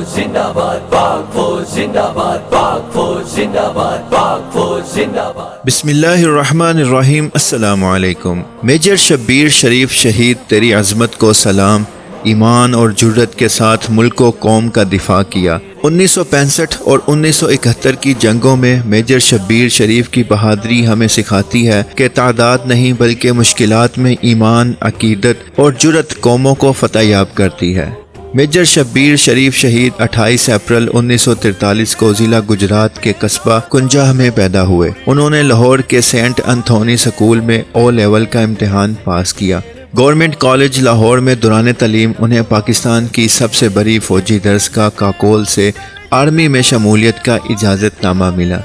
فوج زندہ باد، پاک فوج زندہ باد، پاک فوج زندہ باد، پاک فوج زندہ باد۔ بسم اللہ الرحمن الرحیم۔ السلام علیکم۔ میجر شبیر شریف شہید، تیری عظمت کو سلام۔ ایمان اور جرت کے ساتھ ملک و قوم کا دفاع کیا۔ 1965 اور 1971 کی جنگوں میں میجر شبیر شریف کی بہادری ہمیں سکھاتی ہے کہ تعداد نہیں بلکہ مشکلات میں ایمان، عقیدت اور جرت قوموں کو فتح یاب کرتی ہے۔ میجر شبیر شریف شہید 28 اپریل 1943 کو ضلع گجرات کے قصبہ کنجہ میں پیدا ہوئے۔ انہوں نے لاہور کے سینٹ انتھونی سکول میں او لیول کا امتحان پاس کیا۔ گورنمنٹ کالج لاہور میں دوران تعلیم انہیں پاکستان کی سب سے بڑی فوجی درسگاہ کاکول سے آرمی میں شمولیت کا اجازت نامہ ملا۔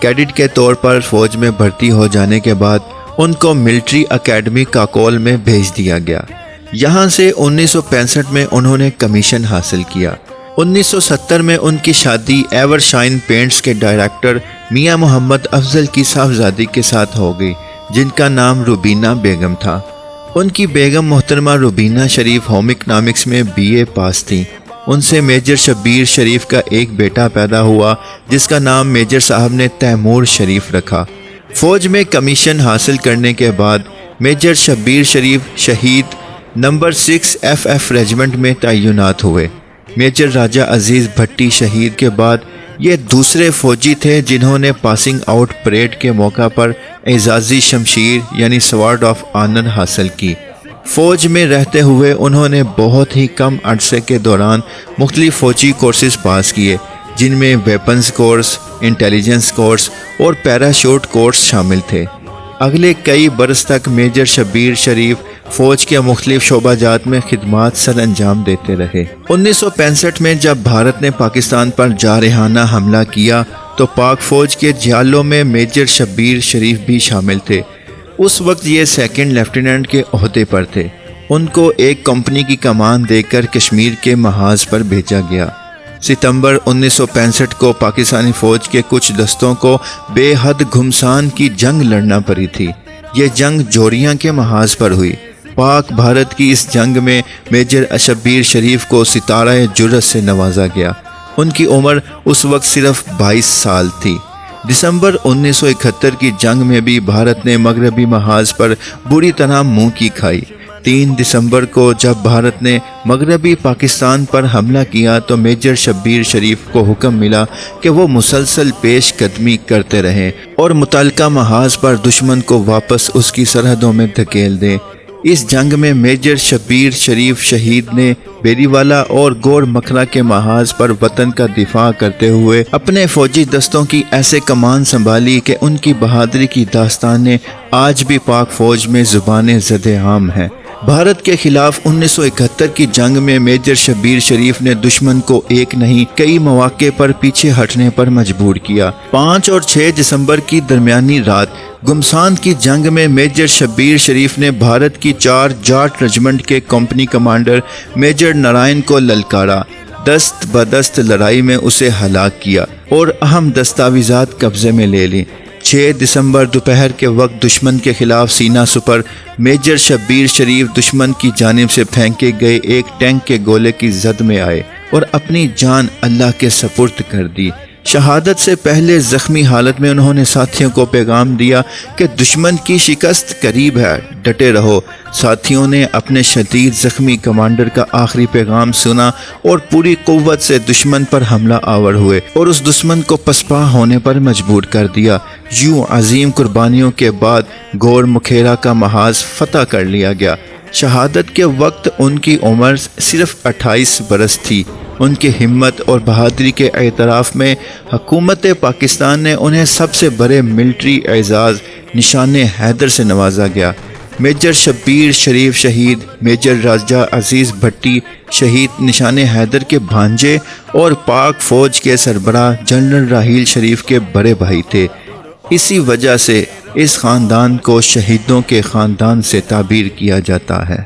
کیڈٹ کے طور پر فوج میں بھرتی ہو جانے کے بعد ان کو ملٹری اکیڈمی کاکول میں بھیج دیا گیا۔ یہاں سے 1965 میں انہوں نے کمیشن حاصل کیا۔ 1970 میں ان کی شادی ایور شائن پینٹس کے ڈائریکٹر میاں محمد افضل کی صاحبزادی کے ساتھ ہو گئی، جن کا نام روبینہ بیگم تھا۔ ان کی بیگم محترمہ روبینہ شریف ہوم اکنامکس میں BA پاس تھیں۔ ان سے میجر شبیر شریف کا ایک بیٹا پیدا ہوا جس کا نام میجر صاحب نے تیمور شریف رکھا۔ فوج میں کمیشن حاصل کرنے کے بعد میجر شبیر شریف شہید نمبر 6 FF ریجمنٹ میں تعینات ہوئے۔ میجر راجہ عزیز بھٹی شہید کے بعد یہ دوسرے فوجی تھے جنہوں نے پاسنگ آؤٹ پریڈ کے موقع پر اعزازی شمشیر یعنی سوارڈ آف آنر حاصل کی۔ فوج میں رہتے ہوئے انہوں نے بہت ہی کم عرصے کے دوران مختلف فوجی کورسز پاس کیے، جن میں ویپنز کورس، انٹیلیجنس کورس اور پیراشوٹ کورس شامل تھے۔ اگلے کئی برس تک میجر شبیر شریف فوج کے مختلف شعبہ جات میں خدمات سر انجام دیتے رہے۔ 1965 میں جب بھارت نے پاکستان پر جارحانہ حملہ کیا تو پاک فوج کے جیالوں میں میجر شبیر شریف بھی شامل تھے۔ اس وقت یہ سیکنڈ لیفٹیننٹ کے عہدے پر تھے۔ ان کو ایک کمپنی کی کمان دے کر کشمیر کے محاذ پر بھیجا گیا۔ ستمبر 1965 کو پاکستانی فوج کے کچھ دستوں کو بے حد گھمسان کی جنگ لڑنا پڑی تھی۔ یہ جنگ جوریاں کے محاذ پر ہوئی۔ پاک بھارت کی اس جنگ میں میجر شبیر شریف کو ستارہ جرت سے نوازا گیا۔ ان کی عمر اس وقت صرف 22 سال تھی۔ دسمبر 1971 کی جنگ میں بھی بھارت نے مغربی محاذ پر بری طرح منہ کی کھائی۔ 3 دسمبر کو جب بھارت نے مغربی پاکستان پر حملہ کیا تو میجر شبیر شریف کو حکم ملا کہ وہ مسلسل پیش قدمی کرتے رہیں اور متعلقہ محاذ پر دشمن کو واپس اس کی سرحدوں میں دھکیل دیں۔ اس جنگ میں میجر شبیر شریف شہید نے بیری والا اور گور مکھرا کے محاذ پر وطن کا دفاع کرتے ہوئے اپنے فوجی دستوں کی ایسے کمان سنبھالی کہ ان کی بہادری کی داستانیں آج بھی پاک فوج میں زبان زد عام ہیں۔ بھارت کے خلاف 1971 کی جنگ میں میجر شبیر شریف نے دشمن کو ایک نہیں کئی مواقع پر پیچھے ہٹنے پر مجبور کیا۔ 5 اور 6 دسمبر کی درمیانی رات گمسان کی جنگ میں میجر شبیر شریف نے بھارت کی 4 جاٹ ریجمنٹ کے کمپنی کمانڈر میجر نارائن کو للکارا۔ دست بدست لڑائی میں اسے ہلاک کیا اور اہم دستاویزات قبضے میں لے لیں۔ 6 دسمبر دوپہر کے وقت دشمن کے خلاف سینہ سپر میجر شبیر شریف دشمن کی جانب سے پھینکے گئے ایک ٹینک کے گولے کی زد میں آئے اور اپنی جان اللہ کے سپرد کر دی۔ شہادت سے پہلے زخمی حالت میں انہوں نے ساتھیوں کو پیغام دیا کہ دشمن کی شکست قریب ہے، ڈٹے رہو۔ ساتھیوں نے اپنے شدید زخمی کمانڈر کا آخری پیغام سنا اور پوری قوت سے دشمن پر حملہ آور ہوئے اور اس دشمن کو پسپا ہونے پر مجبور کر دیا۔ یوں عظیم قربانیوں کے بعد گور مکھیرا کا محاذ فتح کر لیا گیا۔ شہادت کے وقت ان کی عمر صرف 28 برس تھی۔ ان کی ہمت اور بہادری کے اعتراف میں حکومت پاکستان نے انہیں سب سے بڑے ملٹری اعزاز نشان حیدر سے نوازا گیا۔ میجر شبیر شریف شہید، میجر راجہ عزیز بھٹی شہید نشان حیدر کے بھانجے اور پاک فوج کے سربراہ جنرل راحیل شریف کے بڑے بھائی تھے۔ اسی وجہ سے اس خاندان کو شہیدوں کے خاندان سے تعبیر کیا جاتا ہے۔